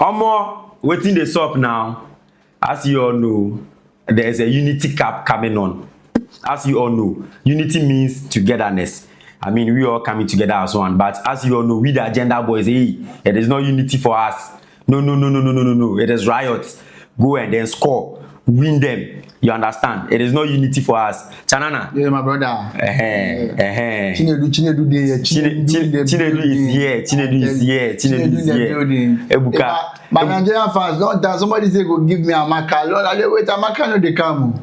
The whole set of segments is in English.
Waiting the up now. As you all know, there's a Unity Cup coming on. As you all know, unity means togetherness. I mean, we all coming together as one. But as you all know, we the agenda boys, it is not unity for us. No. It is riot. Go and then score. Win them. You understand? It is not unity for us. Chanana. Yeah, my brother. Chinedu is here. Ebuka. But Nigerian fans, don't that somebody say go give me Amaka. Lord, I wait, Amaka no dey come.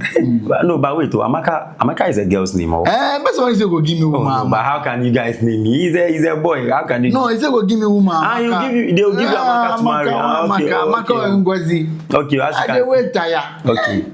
No, but wait, Amaka is a girl's name. But somebody say go give me woman. No, but how can you guys name me? He's a boy. How can you? No, he say go give me woman. They'll give you Amaka to marry. Amaka Ngozi. Okay, as you can wait tire. Okay.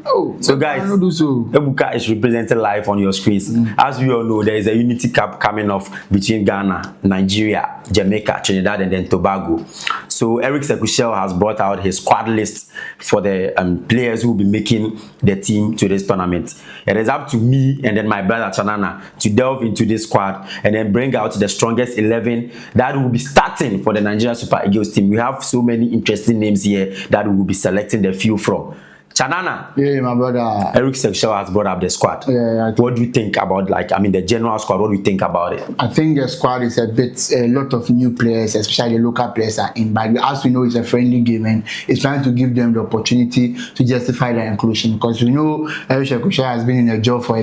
So guys, Ebuka is represented live on your screens. As we all know, there is a Unity Cup coming off between Ghana, Nigeria, Jamaica, Trinidad, and then Tobago. So Eric Chelle has brought out his squad list for the players who will be making the team to this tournament. It is up to me and then my brother Chanana to delve into this squad and then bring out the strongest 11 that will be starting for the Nigeria Super Eagles team. We have so many interesting names here that we will be selecting the few from. Chanana. Yeah, my brother. Eric Chelle has brought up the squad. Yeah. What do you think about, the general squad? What do you think about it? I think the squad is a lot of new players, especially local players are in. But as we know, it's a friendly game and it's trying to give them the opportunity to justify their inclusion. Because we know Eric Chelle has been in the job for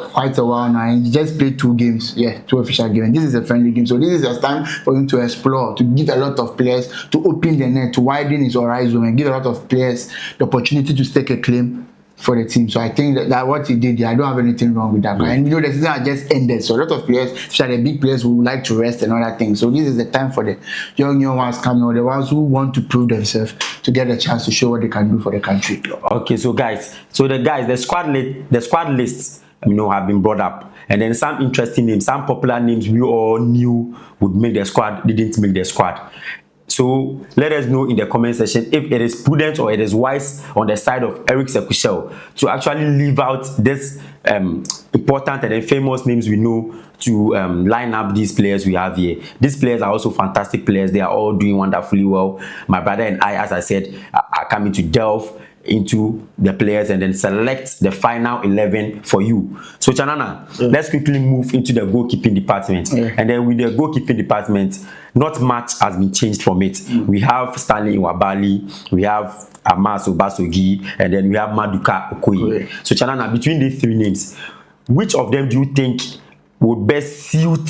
quite a while now and he just played 2 games. Yeah, 2 official games. And this is a friendly game. So this is a time for him to explore, to give a lot of players, to open the net, to widen his horizon and give a lot of players the opportunity to stake a claim for the team. So I think that what he did there, I don't have anything wrong with that. And the season has just ended. So a lot of players, especially the big players who like to rest and other things. So this is the time for the young ones coming, or the ones who want to prove themselves to get a chance to show what they can do for the country. Okay, so the squad lists have been brought up. And then some interesting names, some popular names we all knew would make the squad, didn't make the squad. So let us know in the comment section if it is prudent or it is wise on the side of Eric Chelle to actually leave out this important and famous names we know to line up these players we have here. These players are also fantastic players. They are all doing wonderfully well. My brother and I, as I said, are coming to delve into the players and then select the final 11 for you. So Chanana, let's quickly move into the goalkeeping department. And then with the goalkeeping department, not much has been changed from it. We have Stanley Nwabali, we have Amos Obasogi, and then we have Maduka Okoye. So Chanana, between these 3 names, which of them do you think would best suit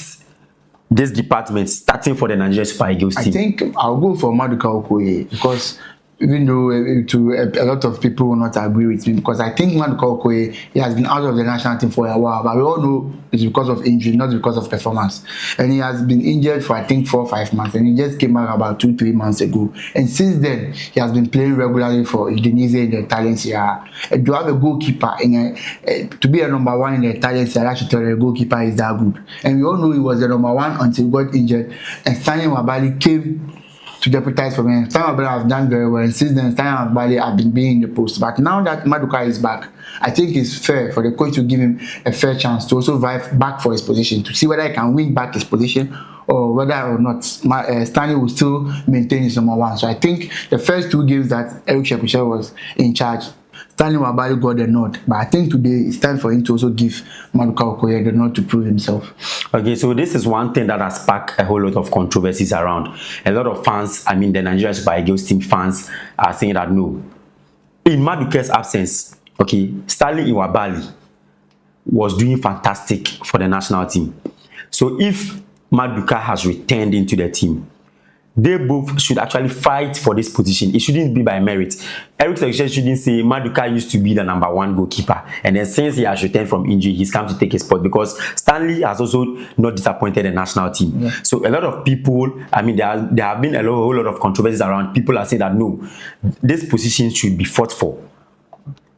this department starting for the Nigeria Super Eagles team? I think I'll go for Maduka Okoye because even though a lot of people will not agree with me, because I think Maduka Okoye, he has been out of the national team for a while, but we all know it's because of injury, not because of performance. And he has been injured for I think 4 or 5 months, and he just came back about 2-3 months ago. And since then, he has been playing regularly for Indonesia in the Italian Serie A. To have a goalkeeper to be a number 1 in the Italian Serie A, I should tell you, the goalkeeper is that good. And we all know he was the number 1 until he got injured. And Stanley Nwabali came to deputize for me. Stanley Nwabali have done very well, and since then Stanley Nwabali have been being in the post. But now that Maduka is back, I think it's fair for the coach to give him a fair chance to also vie back for his position, to see whether he can win back his position or whether or not Stanley will still maintain his number 1. So I think the first 2 games that Eric Chelle was in charge, Stanley Nwabali got the nod, but I think today it's time for him to also give Maduka Okoye the nod to prove himself. Okay, so this is one thing that has sparked a whole lot of controversies around. A lot of fans, the Nigeria Super Eagles team fans, are saying that no, in Maduka's absence, Stanley Nwabali was doing fantastic for the national team. So if Maduka has returned into the team, they both should actually fight for this position. It shouldn't be by merit. Eric Chelle shouldn't say Maduka used to be the number 1 goalkeeper, and then since he has returned from injury, he's come to take his spot, because Stanley has also not disappointed the national team. So a lot of people, there have been a whole lot of controversies around. People are saying that no, this position should be fought for.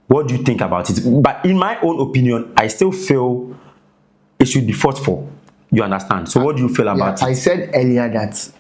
What do you think about it? But in my own opinion, I still feel it should be fought for. You understand? So what do you feel about it? I said earlier that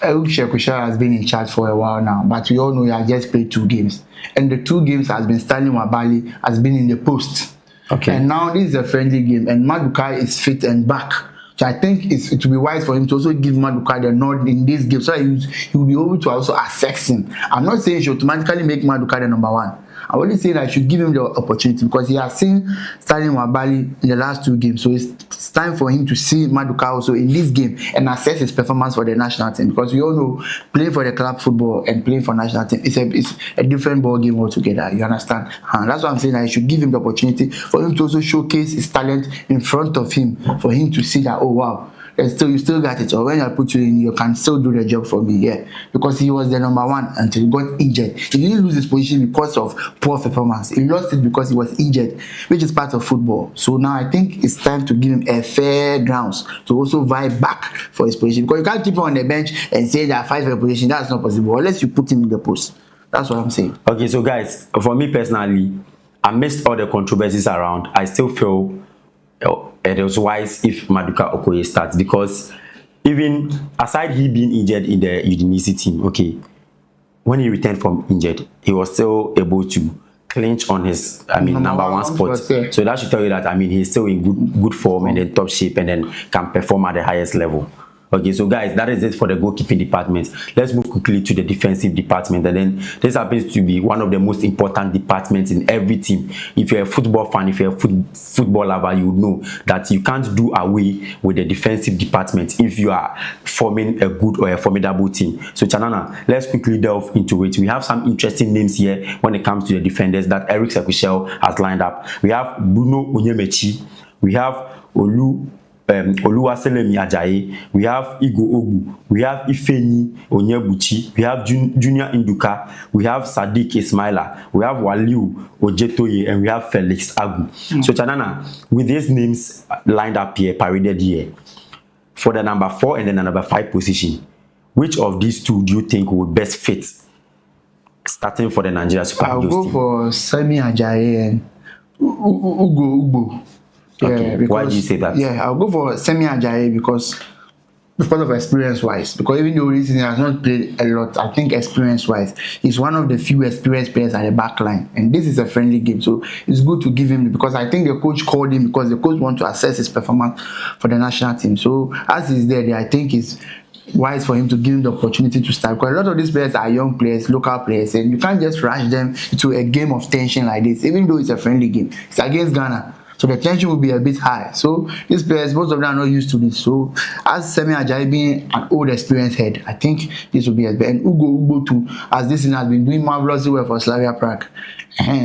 Eric Chelle has been in charge for a while now, but we all know he has just played 2 games. And the 2 games has been Stanley Nwabali has been in the post. And now this is a friendly game, and Maduka is fit and back So I think it will be wise for him to also give Maduka the nod in this game so that he will be able to also assess him. I'm not saying he should automatically make Maduka the number one. I only say that I should give him the opportunity because he has seen Sterling Wabali in the last 2 games. So it's time for him to see Maduka also in this game and assess his performance for the national team. Because we all know playing for the club football and playing for national team it's a different ball game altogether. You understand? And that's why I'm saying that I should give him the opportunity for him to also showcase his talent in front of him, for him to see that, oh wow, you still got it, or when I put you in, you can still do the job for me. Yeah, because he was the number one until he got injured. He didn't lose his position because of poor performance. He lost it because he was injured, which is part of football. So now I think it's time to give him a fair grounds to also vie back for his position, because you can't keep him on the bench and say that fight for a position. That's not possible unless you put him in the post. That's what I'm saying. Okay, so guys, for me personally, amidst all the controversies around, I still feel it was wise if Maduka Okoye starts, because even aside he being injured in the Udinese team, okay, when he returned from injured, he was still able to clinch on his number one spot. So that should tell you that he's still in good form and in top shape, and then can perform at the highest level. Okay, so guys, that is it for the goalkeeping department. Let's move quickly to the defensive department, and then this happens to be one of the most important departments in every team. If you're a football fan, if you're a football lover, you know that you can't do away with the defensive department if you are forming a good or a formidable team. So Chanana, let's quickly delve into it. We have some interesting names here when it comes to the defenders that Eric Chelle has lined up. We have Bruno Onyemaechi, we have Oluwaselemi Ajayi, we have Igo Ogu, we have Ifeanyi Onyebuchi, we have Junior Induka, we have Sadiq Ismaila, we have Waliu Ojetoye, and we have Felix Agu. So Chanana, with these names lined up here, paraded here, for the number 4 and then the number 5 position, which of these two do you think would best fit starting for the Nigeria Super Eagles team? I'll go for Semi Ajayi and Ugo. Okay. Because, why do you say that? Yeah, I'll go for Semi Ajayi because of experience-wise. Because even though this season has not played a lot, I think experience-wise, he's one of the few experienced players at the back line. And this is a friendly game, so it's good to give him, because I think the coach called him because the coach wants to assess his performance for the national team. So as he's there, I think it's wise for him to give him the opportunity to start, because a lot of these players are young players, local players, and you can't just rush them to a game of tension like this, even though it's a friendly game. It's against Ghana. So the tension will be a bit high. So these players, most of them are not used to this. So as Semi Ajayi being an old experienced head, I think this will be a bit. And Ugo too, as this thing has been doing marvelously well for Slavia Prague.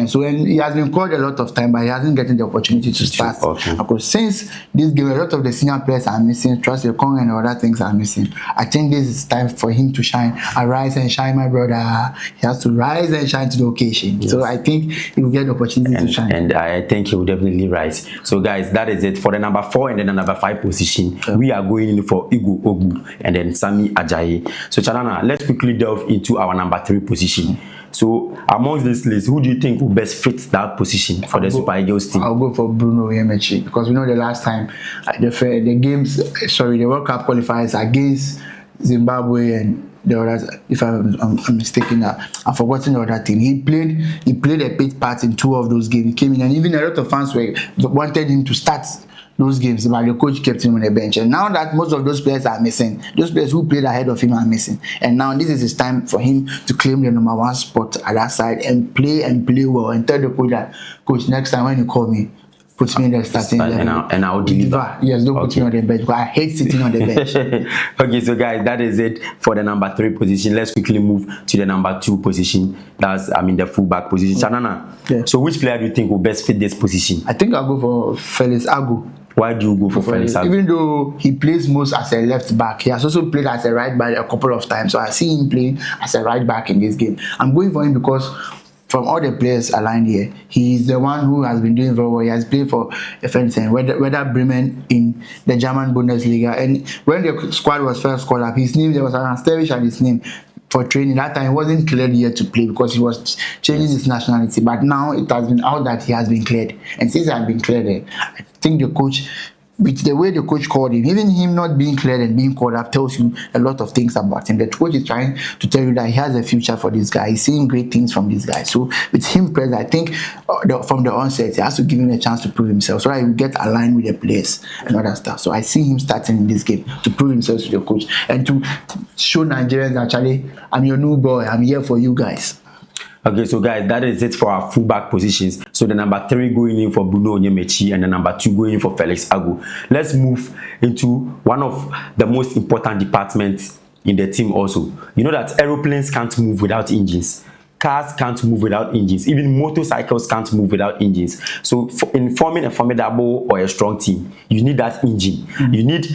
So and he has been called a lot of time, but he hasn't gotten the opportunity to start. Okay. Because since this game, a lot of the senior players are missing, Trust Kong and other things are missing. I think this is time for him to shine. Arise and shine, my brother. He has to rise and shine to the occasion. Yes. So I think he will get the opportunity to shine. And I think he will definitely rise. So guys, that is it for the number 4 and then the number 5 position. Yeah. We are going in for Igo Ogu and then Sami Ajayi. So Chanana, let's quickly delve into our number 3 position. So amongst this list, who do you think will best fit that position for the Super Eagles team? I'll go for Bruno Onyemaechi, because we know the last time the World Cup qualifiers against Zimbabwe and the others, if I'm mistaken, I've forgotten the other team. He played a big part in 2 of those games. He came in, and even a lot of fans wanted him to start those games, but the coach kept him on the bench. And now that most of those players are missing, those players who played ahead of him are missing, and now this is his time for him to claim the number 1 spot at that side and play well, and tell the coach that, coach, next time when you call me, put me in the starting and I'll deliver. Yes, don't put me on the bench, because I hate sitting on the bench. Okay, so guys, that is it for the number 3 position. Let's quickly move to the number 2 position. That's the fullback position. Chanana, yeah. So which player do you think will best fit this position? I think I'll go for Felix Agu. Why do you go for Felix Agu? Even though he plays most as a left back, he has also played as a right back a couple of times. So I see him playing as a right back in this game. I'm going for him because from all the players aligned here, he's the one who has been doing very well. He has played for whether Bremen in the German Bundesliga. And when the squad was first called up, there was an asterisk at his name for training. That time he wasn't cleared yet to play because he was changing his nationality. But now it has been out that he has been cleared. And since he has been cleared, I think the coach with the way the coach called him, even him not being cleared and being called up tells you a lot of things about him. The coach is trying to tell you that he has a future for this guy. He's seeing great things from this guy. So with him present, I think from the onset, he has to give him a chance to prove himself so that he will get aligned with the players and other stuff. So I see him starting in this game to prove himself to the coach and to show Nigerians actually, I'm your new boy. I'm here for you guys. Okay, so guys, that is it for our fullback positions. So the number 3 going in for Bruno Onyemechi and the number 2 going in for Felix Agu. Let's move into one of the most important departments in the team also. You know that aeroplanes can't move without engines. Cars can't move without engines. Even motorcycles can't move without engines. So in forming a formidable or a strong team, you need that engine. You need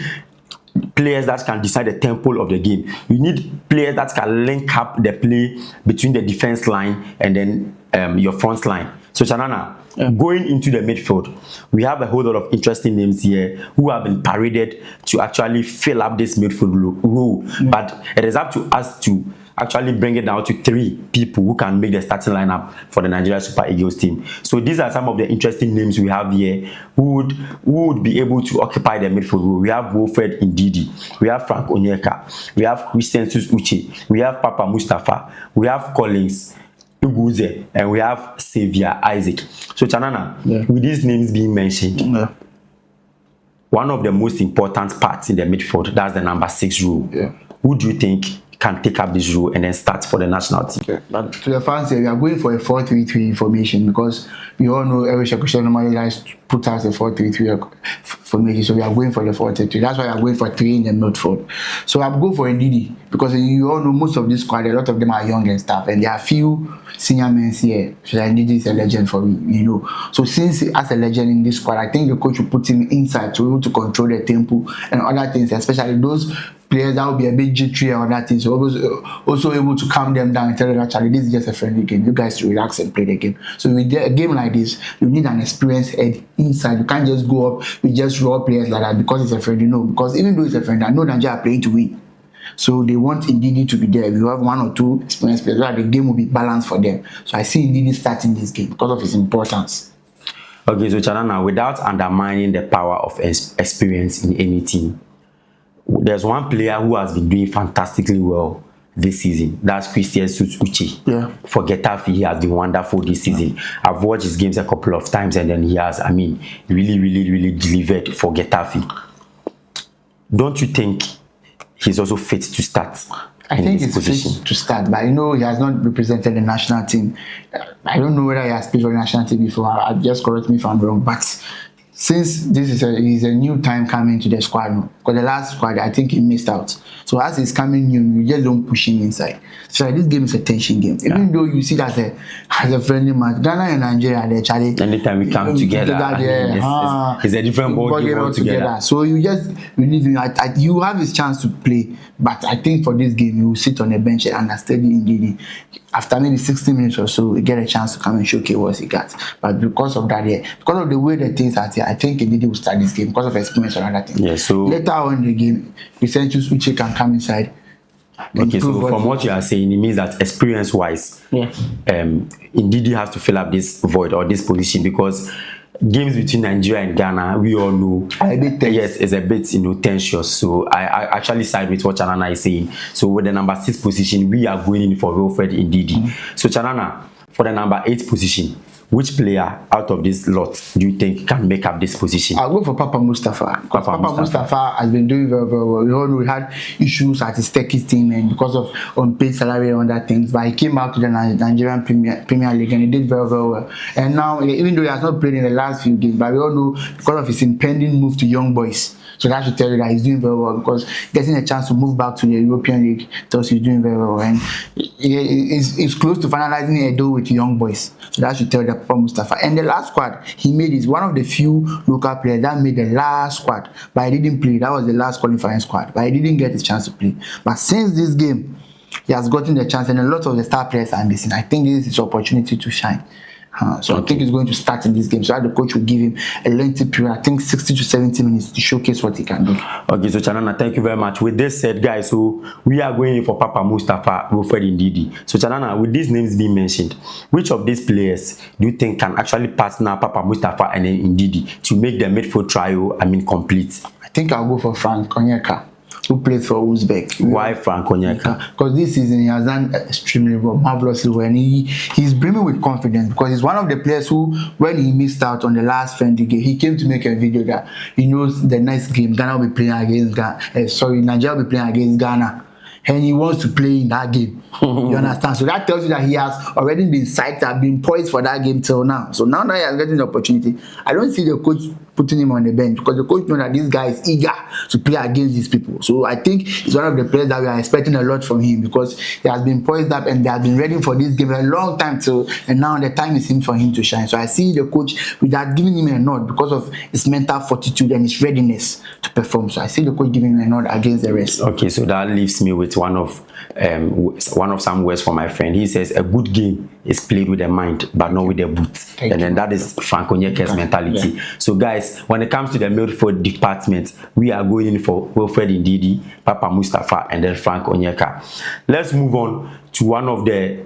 players that can decide the tempo of the game. You need players that can link up the play between the defense line and then your front line. So Chanana, going into the midfield, we have a whole lot of interesting names here who have been paraded to actually fill up this midfield role. But it is up to us to actually bring it down to 3 people who can make the starting lineup for the Nigeria Super Eagles team. So these are some of the interesting names we have here who would be able to occupy the midfield role. We have Wilfred Ndidi, we have Frank Onyeka, we have Christian Uche, we have Papa Mustafa, we have Collins Uguze, and we have Xavier Isaac. So Chanana, with these names being mentioned, one of the most important parts in the midfield, that's the number 6 role. Who do you think can take up this role and then start for the national team? But to the fans here, we are going for a 4-3-3 formation because we all know Eric Chelle normally likes to put us a 4-3-3 formation, so we are going for the 4-3-3. That's why we are going for 3 in the midfield. So I'm going for Ndidi because you all know most of this squad, a lot of them are young and stuff, and there are few senior men here. So Ndidi is a legend for me, you know. So since as a legend in this squad, I think the coach will put him inside to be able to control the tempo and other things, especially those players that will be a bit jittery and other things. So also able to calm them down and tell them actually this is just a friendly game. You guys relax and play the game. So with a game like this, you need an experienced head inside. You can't just go up with just raw players like that because it's a friendly. No, because even though it's a friendly, I know Nigeria are playing to win. So they want Ndidi to be there. If you have 1 or 2 experienced players, the game will be balanced for them. So I see Ndidi starting this game because of his importance. Okay, so Chanana, without undermining the power of experience in any team, there's one player who has been doing fantastically well this season. That's Christian Uche. For Getafe, he has been wonderful this season. I've watched his games a couple of times and then he has, really delivered for Getafe. Don't you think he's also fit to start? I think he's fit to start, but you know he has not represented the national team. I don't know whether he has played for the national team before. Just correct me if I'm wrong, but since this is a new time coming to the squad, because the last squad I think he missed out. So as he's coming new, you just don't push him inside. So this game is a tension game. Even though you see that as a friendly match, Ghana and Nigeria, they actually anytime we come together, it's a different ball game altogether. So you just believe you have his chance to play, but I think for this game you will sit on the bench and understudy Ndidi. After maybe 60 minutes or so, we get a chance to come and showcase what he got. But because of that, because of the way the things are here, I think Ndidi will start this game because of experience or other things. Yeah, so later on in the game, Vicentius Uche can come inside. Okay, so from what you are saying, it means that experience-wise, Ndidi has to fill up this void or this position because games between Nigeria and Ghana, we all know, yes, it's a bit tenuous. So I actually side with what Chanana is saying. So with the number 6 position, we are going in for Wilfred Ndidi. So Chanana, for the number 8 position, which player out of this lot do you think can make up this position? I'll go for Papa Mustafa. Papa Mustafa has been doing very, very well. We all know we had issues at his Turkish team and because of unpaid salary and other things, but he came back to the Nigerian Premier League and he did very, very well. And now, even though he has not played in the last few games, but we all know because of his impending move to Young Boys. So that should tell you that he's doing very well because getting a chance to move back to the European League tells he's doing very well. And he's close to finalizing a deal with Young Boys. So that should tell you that Papa Mustafa. And the last squad he made is one of the few local players that made the last squad, but he didn't play. That was the last qualifying squad, but he didn't get his chance to play. But since this game, he has gotten the chance, and a lot of the star players are missing. I think this is his opportunity to shine. So I think he's going to start in this game. So the coach will give him a lengthy period, I think 60 to 70 minutes to showcase what he can do. Okay, so Chanana, thank you very much. With this said, guys, so we are going in for Papa Mustafa, Wilfred Ndidi. So Chanana, with these names being mentioned, which of these players do you think can actually partner Papa Mustafa and Ndidi to make the midfield trio, complete? I think I'll go for Frank Onyeka, who plays for Uzbek. Why Frank Onyeka? Because this season he has done extremely well, marvelously well, and he's brimming with confidence, because he's one of the players who, when he missed out on the last friendly game, he came to make a video that he knows the next game Ghana will be playing against Nigeria will be playing against Ghana, and he wants to play in that game. You understand? So that tells you that he has already been psyched up, been poised for that game till now. So now that he has gotten the opportunity, I don't see the coach putting him on the bench, because the coach knows that this guy is eager to play against these people. So I think he's one of the players that we are expecting a lot from him, because he has been poised up and they have been ready for this game a long time till, and now the time is in for him to shine. So I see the coach with that giving him a nod because of his mental fortitude and his readiness to perform. So I see the coach giving him a nod against the rest. Okay, so that leaves me with one of some words from my friend. He says a good game is played with the mind but not with the boots. And then that is Frank Onyeka's mentality. Yeah. So guys, when it comes to the midfield department, we are going in for Wilfred Ndidi, Papa Mustafa, and then Frank Onyeka. Let's move on to one of the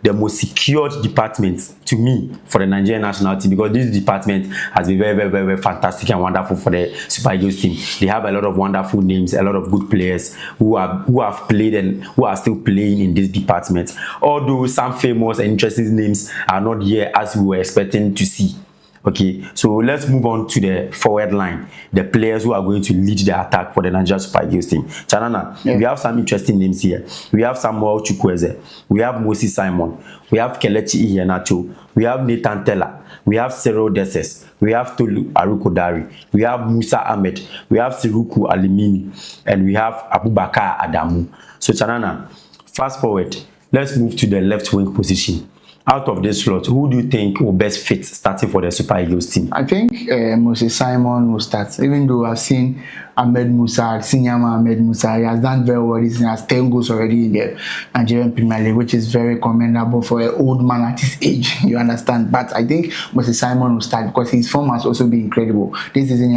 the most secured departments to me for the Nigerian national team, because this department has been very, very, very, very fantastic and wonderful for the Super Eagles team. They have a lot of wonderful names, a lot of good players who have played and who are still playing in this department. Although some famous and interesting names are not here as we were expecting to see. Okay, so let's move on to the forward line, the players who are going to lead the attack for the Nigeria Super Eagles team. Chanana, we have some interesting names here. We have Samuel Chukwueze, we have Moses Simon, we have Kelechi Iheanacho, we have Nathan Teller, we have Cyril Desses, we have Tolu Arukodari, we have Musa Ahmed, we have Siruku Alimini, and we have Abubakar Adamu. So Chanana, fast forward, let's move to the left wing position. Out of this slot, who do you think will best fit starting for the Super Eagles team? I think Moses Simon will start, even though I've seen Ahmed Musa, Ahmed Musa, he has done very well. He has 10 goals already in the Nigerian Premier League, which is very commendable for an old man at his age, you understand. But I think Moses Simon will start because his form has also been incredible. This season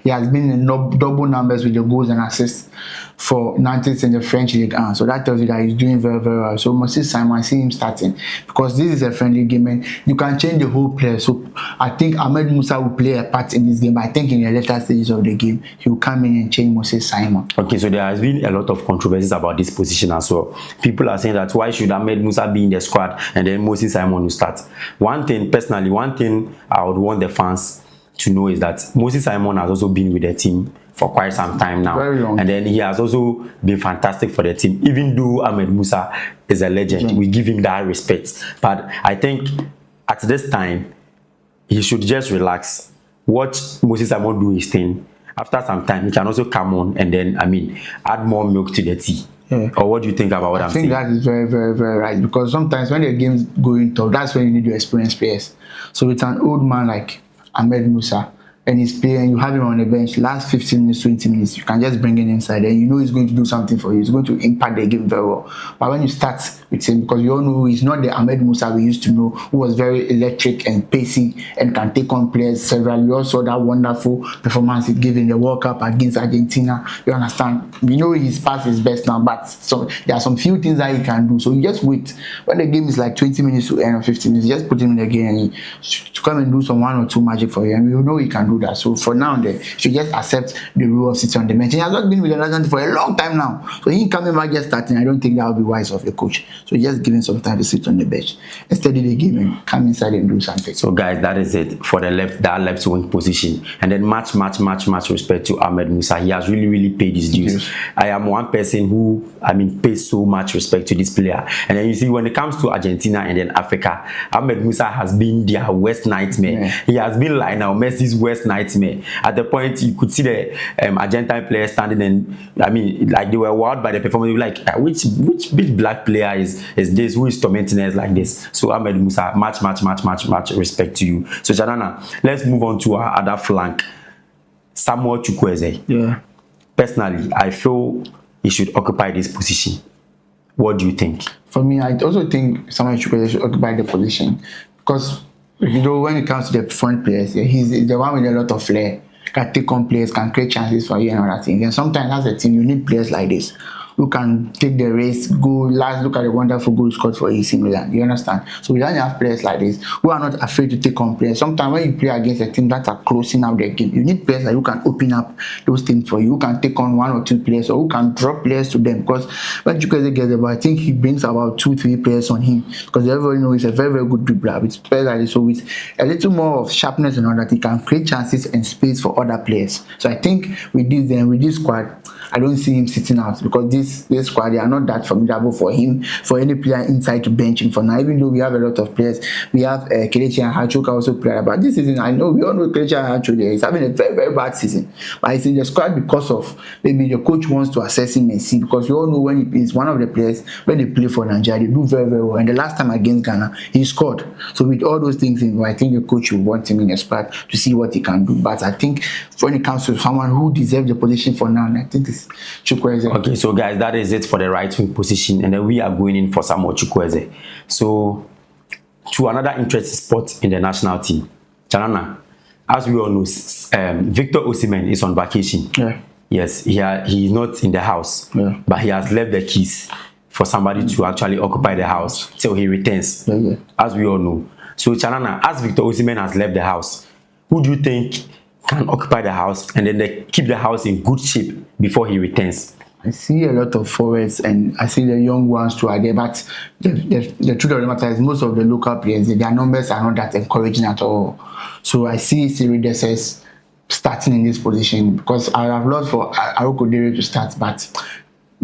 he has been in double numbers with the goals and assists for Nantes in the French League. So that tells you that he's doing very, very well. So Moses Simon, I see him starting because this is a friendly game and you can change the whole player. So I think Ahmed Musa will play a part in this game. But I think in the later stages of the game, he will come in and change Moses Simon. Okay, so there has been a lot of controversies about this position as well. People are saying that why should Ahmed Musa be in the squad and then Moses Simon will start? One thing I would want the fans to know is that Moses Simon has also been with the team for quite some time now. Very long. And then he has also been fantastic for the team. Even though Ahmed Musa is a legend, we give him that respect. But I think at this time, he should just relax, watch Moses Simon do his thing. After some time, he can also come on and then, add more milk to the tea. Yeah. Or what do you think about what I'm saying? I think that is very, very, very right. Because sometimes when the game's going tough, that's when you need your experienced players. So with an old man like Ahmed Musa, and he's playing, you have him on the bench, last 15 minutes, 20 minutes, you can just bring him inside and you know he's going to do something for you. He's going to impact the game very well. But when you start with him, because you all know he's not the Ahmed Musa we used to know, who was very electric and pacey and can take on players several. You also saw that wonderful performance he gave in the World Cup against Argentina. You understand? We know he's past his best now, but there are some few things that he can do. So you just wait. When the game is like 20 minutes to end or 15 minutes, you just put him in the game and to come and do some one or two magic for you. And you know he can do that. So for now, you should just accept the rule of sitting on the bench. He has not been with the National team for a long time now. So he coming back just starting, I don't think that would be wise of a coach. So just give him some time to sit on the bench and study the game and come inside and do something. So guys, that is it for the left wing position. And then much respect to Ahmed Musa. He has really paid his dues. Yes. I am one person who pays so much respect to this player. And then you see when it comes to Argentina and then Africa, Ahmed Musa has been their worst nightmare. Yeah. He has been like now Messi's worst nightmare. At the point you could see the Argentine players standing and like they were wowed by the performance. Like which big black player is this who is tormenting us like this? So Ahmed Musa, much respect to you. So Janana, let's move on to our other flank, Samuel Chukwueze. Yeah. Personally, I feel he should occupy this position. What do you think? For me, I also think Samuel Chukwueze should occupy the position because You know, when it comes to the front players, yeah, he's the one with a lot of flair. Can take on players, can create chances for you and other things. And sometimes as a team, you need players like this who can take the race, go last. Look at the wonderful goal scored for AC Milan. You understand? So we don't have players like this who are not afraid to take on players. Sometimes when you play against a team that are closing out their game, you need players like who can open up those things for you, who can take on 1 or 2 players, or who can drop players to them. Because when Chukwueze gets the ball, I think he brings about 2-3 players on him. Because everybody knows he's a very, very good dribbler with players like this. So with a little more of sharpness and all that, he can create chances and space for other players. So I think with this squad, I don't see him sitting out, because this squad, they are not that formidable for him, for any player inside to bench him for now. Even though we have a lot of players, we have Kelechi and Hacho also play. But this season, I know we all know Kelechi and Hacho there is having a very, very bad season. But he's in the squad because of maybe the coach wants to assess him and see, because we all know when he is one of the players, when they play for Nigeria, they do very, very well. And the last time against Ghana, he scored. So with all those things in, I think the coach will want him in the squad to see what he can do. But I think when it comes to someone who deserves the position for now, I think it's Chukwueze. Okay, so guys, that is it for the right wing position, and then we are going in for Samuel Chukwueze. So to another interesting spot in the national team, Chanana, as we all know, Victor Osimhen is on vacation. Yeah. Yes, he is not in the house, yeah, but he has left the keys for somebody to actually occupy the house till he returns. Yeah, yeah. As we all know. So Chanana, as Victor Osimhen has left the house, who do you think can occupy the house and then they keep the house in good shape before he returns? I see a lot of forwards and I see the young ones too are there, but the truth of the matter is most of the local players, their numbers are not that encouraging at all. So I see Cyril Dessers starting in this position, because I have loved for Arokodere to start, but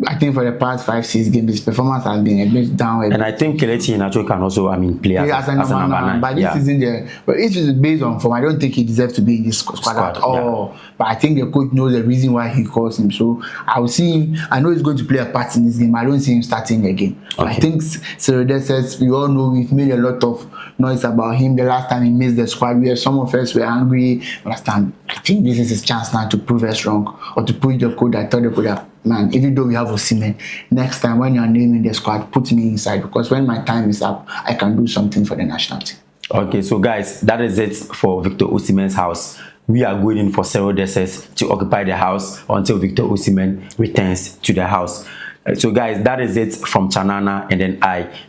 I think for the past 5-6 games, his performance has been a bit down. And I think Kelechi Iheanacho can also, play as a number 9. But this season, but if it's based on form, I don't think he deserves to be in this squad at all. Yeah. But I think the coach knows the reason why he calls him. So I will see him. I know he's going to play a part in this game. I don't see him starting again. Okay. I think Cyril Dessers, we all know we've made a lot of noise about him. The last time he missed the squad, some of us were angry. Last time, I think this is his chance now to prove us wrong, or to push the code. I thought they could have. Man, even though we have Osimhen, next time when you are naming the squad, put me inside, because when my time is up, I can do something for the national team. Okay, so guys, that is it for Victor Osimhen's house. We are going in for Cyril Dessers to occupy the house until Victor Osimhen returns to the house. So guys, that is it from Chanana, and then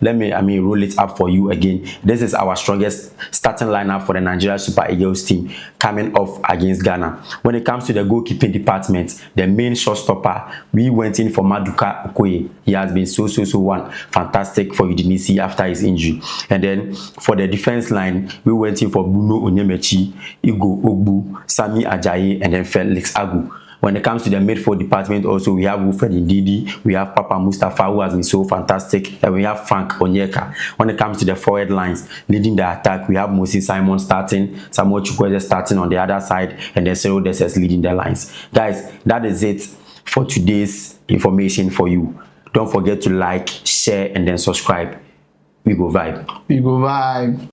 let me roll it up for you again. This is our strongest starting lineup for the Nigeria Super Eagles team coming off against Ghana. When it comes to the goalkeeping department, the main shotstopper, we went in for Maduka Okoye. He has been so fantastic for Udinese after his injury. And then for the defense line, we went in for Bruno Onyemaechi, Igo Ogbu, Sami Ajayi, and then Felix Agu. When it comes to the midfield department, also we have Wilfred Ndidi, we have Papa Mustafa, who has been so fantastic, and we have Frank Onyeka. When it comes to the forward lines, leading the attack, we have Moses Simon starting, Samuel Chukwueze starting on the other side, and then Cyril Dessers leading the lines. Guys, that is it for today's information for you. Don't forget to like, share, and then subscribe. We go vibe. We go vibe.